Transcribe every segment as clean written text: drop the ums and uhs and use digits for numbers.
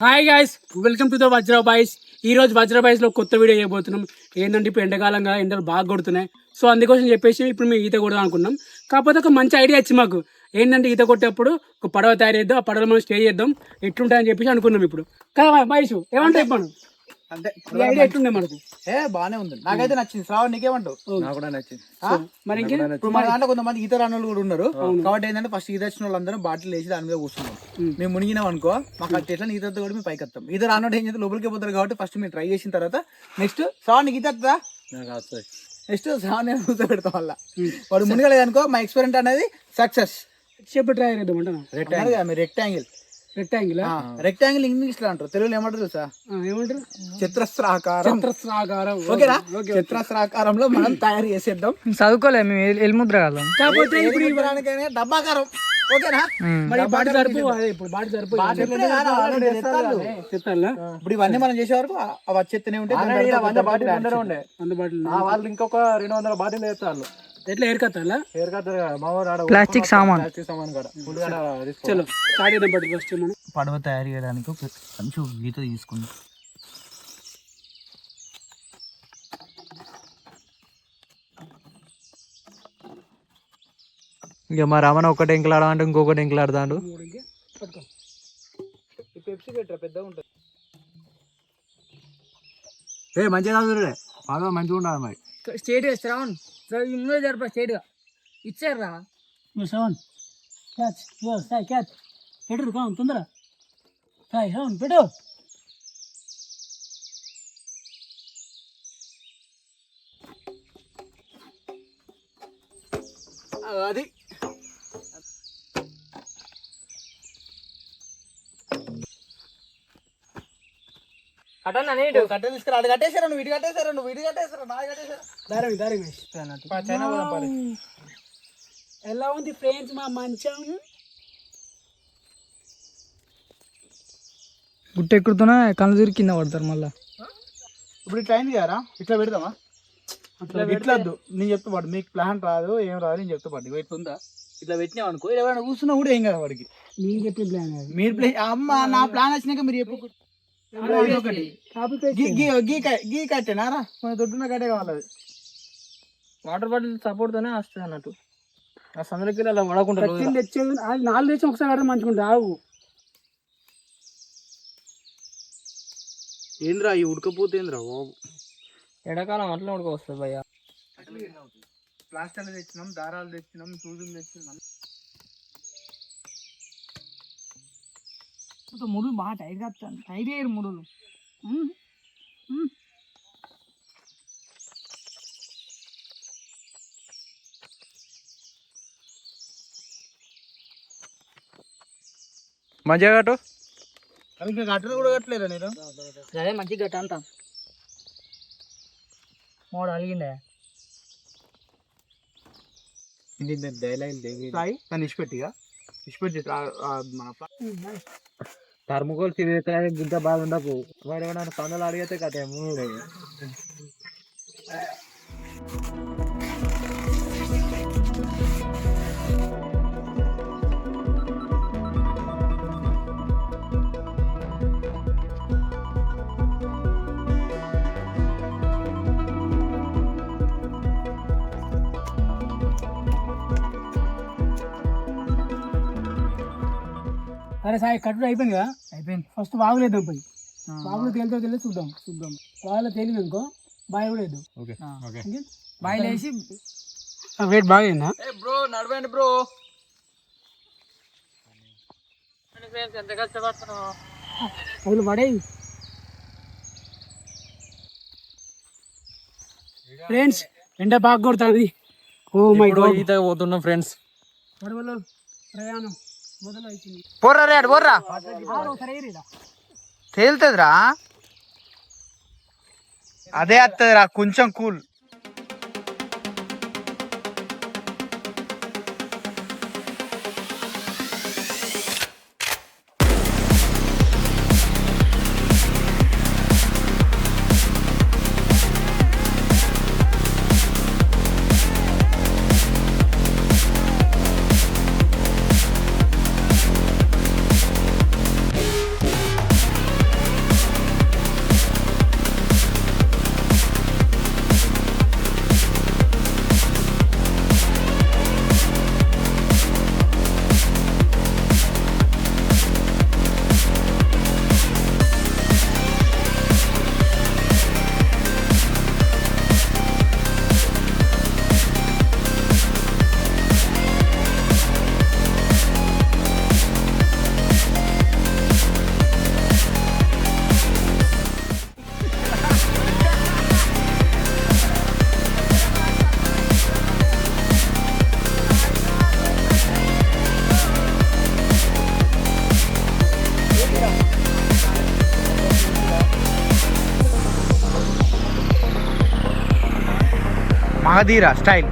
Hi guys, welcome to the Vajra boys. ఈ రోజు వజ్రా బాయ్స్లో కొత్త వీడియో చేయబోతున్నాం. ఏంటంటే ఇప్పుడు ఎండాకాలంగా ఎండలు బాగా కొడుతున్నాయి. సో అందుకోసం చెప్పేసి ఇప్పుడు మేము ఈత కొడదాం అనుకున్నాం. కాకపోతే ఒక మంచి ఐడియా వచ్చింది మాకు. ఏంటంటే ఈత కొట్టేప్పుడు ఒక పడవ తయారు చేద్దాం, ఆ పడవలో మనం స్టే చేద్దాం, ఎట్లుంటాయని చెప్పేసి అనుకున్నాం. ఇప్పుడు కదా మహేష్, ఏమంటావు ఇప్పుడు? అంటే ఐడియా ఎట్లుండే మనకు? బానే ఉంది, నాకైతే నచ్చింది. శ్రావణ్ నీకేమంటావు? నాకు కూడా నచ్చింది. మరి ఇప్పుడు మన దాంట్లో కొంతమంది ఈత రాని కూడా ఉన్నారు. కాబట్టి ఏంటంటే ఫస్ట్ ఈత వచ్చిన వాళ్ళందరూ బాటిల్ వేసి దాని మీద కూర్చున్నాం. మేము మునిగినాం అనుకో, మాకు అట్లా ఎట్లా ఈత కూడా మేము పైకి వస్తాం. ఈత రానోడు ఏం చేస్తే లోపలికి పోతారు. కాబట్టి ఫస్ట్ మీరు ట్రై చేసిన తర్వాత నెక్స్ట్ శ్రావణ్ నీకు ఈత వస్తుందా? నెక్స్ట్ శ్రావణ్ నేను కూర్చో పెడతాం. వల్ల వాడు మునిగలేదు అనుకో, మా ఎక్స్పెరిమెంట్ అనేది సక్సెస్. చెప్పు ట్రై చేద్దాం అంటున్నా. మీరు రెక్టాంగిల్ రెక్టాంగిల్ ఇంగ్లీష్ లో అంటారు, తెలుగులో ఏమంటారు తెలుసా? ఏమంటారు? చతురస్రాకారం. ఓకేనా? చతురస్రాకారంలో మనం తయారు చేసేద్దాం. చదువుకోలేదు మేము, ఎల్ముద్ర కాదు. కాకపోతే ఇప్పుడు ఇవ్వడానికైనా డబ్బాకారం. ఓకేనా? మరి బాటి సరిపో, ఇప్పుడు బాటి సరిపో ఇప్పుడు ఇవన్నీ మనం చేసే వరకు అవి వచ్చేస్తూనే ఉంటాయి. వాళ్ళు ఇంకొక 200 బాటిల్ వేస్తారు. ఎట్లా ఏర్కత్తాలా? ప్లాస్టిక్ సామాన్. చలో స్టార్ట్ చేద్దాం. పట్టు ఫస్ట్ మనం పడవ తయారు చేయడానికి ఒక మంచి గీత తీసుకుందాం. ఇక మా రమణ ఒకటి ఎంకలాడమంటే ఇంకొకటి ఎంకలాడతాడు. పెప్సీ పెట్టరా, పెద్దగా ఉంటుంది. మంచిగా బాగా మంచిగా ఉండాలి. మరి స్టేట్ గా శ్రావణ్ ఇందులో జరప స్టేట్ గా ఇచ్చారా శ్రవణ్ క్యాచ్ సాయి క్యాచ్ పెట్టరు కావు తొందర సాయి శ్రవణ్ పెట్టు. అది కట్ట తీసుకురా. అది కట్టేసారా? నువ్వు ఇటు కట్టేసారా? నువ్వు ఇటు కట్టేసారా? నాది కట్టేసారా? చైనా పోదాం పరి. ఎలా ఉంది ఫ్రెండ్స్ మా మంచం? గుట్ట ఎక్కుతున్నా కళ్ళు తిరిగి కింద పడతారు మళ్ళా. ఇప్పుడు ఇట్లా అయింది కదా, ఇట్లా పెడదామా? ఇట్లా వద్దు, నేను చెప్తా పాడు. మీకు ప్లాన్ రాదు, ఏం రాదు, నేను చెప్తా పాడు. ఇట్లుందా, ఇట్లా పెట్టినాం అనుకో, ఎవరైనా కూర్చున్నా కూడా ఏం కదా వాడికి. నేను చెప్పే ప్లాన్ మీరు ప్లాన్ అమ్మ, నా ప్లాన్ వచ్చినాక మీరు చెప్పు. గీ కట్టేనారా? కొంచెం దొడ్డున్న కట్టే కావాలి. అది వాటర్ బాటిల్ సపోర్ట్ తోనే వస్తుంది అన్నట్టు. ఆ సందులోకి అలా పడకుండా తెచ్చేది 4 తెచ్చి ఒకసారి కడితే మంచిగా ఆవు. ఏంద్రా ఈ ఉడకపోతే ఏంద్రా బాబు? ఎండాకాలం అట్లా ఉడకొస్తుంది భయ్య. ప్లాస్టర్లు తెచ్చినాం, దారాలు తెచ్చినాం, సూదులు తెచ్చినాం. ముడులు బాగా టైట్ కాస్తాను. టైట్ అయ్యారు ముడులు. మంచిగా కట్టు. ఇంకా కట్టలు కూడా కట్టలేరా నేను? అదే మంచిగా గట్ట అంతా మూడు అలిగిండే. సాయి దాన్ని ఇచ్చిపెట్టిగా ఇచ్చిపెట్టి మన థర్మకోల్ ఇంత బాగా ఉండకు. వాడు ఏమన్నా పనులు అడిగితే కట్టే మూడు. అరే సాయి కట్టుడు అయిపోయింది కదా? అయిపోయింది. ఫస్ట్ వాగులేద్దాం. పోయి వాగులో తేలితో తెలియదు చూద్దాం. వాగులో తేలింది అనుకో బాయ్ కూడా వేద్దాం. బాయ్ లేచి వెయిట్ బాగా బ్రో నడవండి బ్రో. ఎంత కష్టపడుతున్నావు అసలు పడే. ఫ్రెండ్స్ ఎండ బాగా కొడుతుంది. ఓ మై గాడ్, ఈత పోతున్నాం ఫ్రెండ్స్. పడవలో ప్రయాణం మొదలవుతుంది. పోర్రా రేడు పోర్రా, తేలుతుందిరా. అదే వస్తుందిరా కొంచెం కూల్. మగధీర స్టైల్.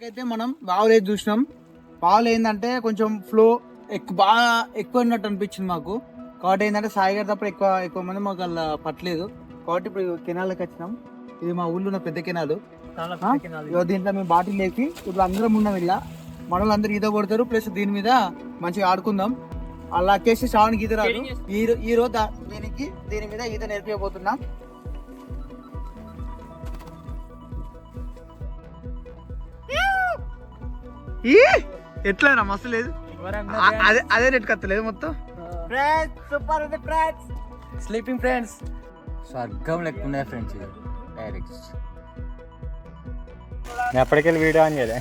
అయితే మనం బావులు చూసినాం. బావులు ఏంటంటే కొంచెం ఫ్లో బాగా ఎక్కువ ఉన్నట్టు అనిపించింది మాకు. కాబట్టి ఏంటంటే సాయి గారి తప్ప ఎక్కువ మంది మాకు అలా పట్టలేదు. కాబట్టి ఇప్పుడు కెనాల్కి వచ్చినాం. ఇది మా ఊళ్ళో ఉన్న పెద్ద కెనాలు. దీంట్లో మేము బాటిల్ వేసి ఇప్పుడు అందరం ఉన్నాం. ఇలా మనలు అందరూ ఈత కొడతారు. ప్లస్ దీని మీద మంచిగా ఆడుకుందాం. అలా కేసి శ్రావణికి ఈత రాదు. ఈ రోజు దీని మీద ఈత నేర్పిపోతున్నాం. ఎట్లా మస్తు లేదు, అదే రేట్ కత్తలేదు మొత్తం. స్లీపింగ్ ఫ్రెండ్స్ స్వర్గం లెక్కున్నాయి ఫ్రెండ్స్. ఇది డైరెక్ట్ నేను ఎప్పటికెళ్ళి వీడియో అని చేయలే.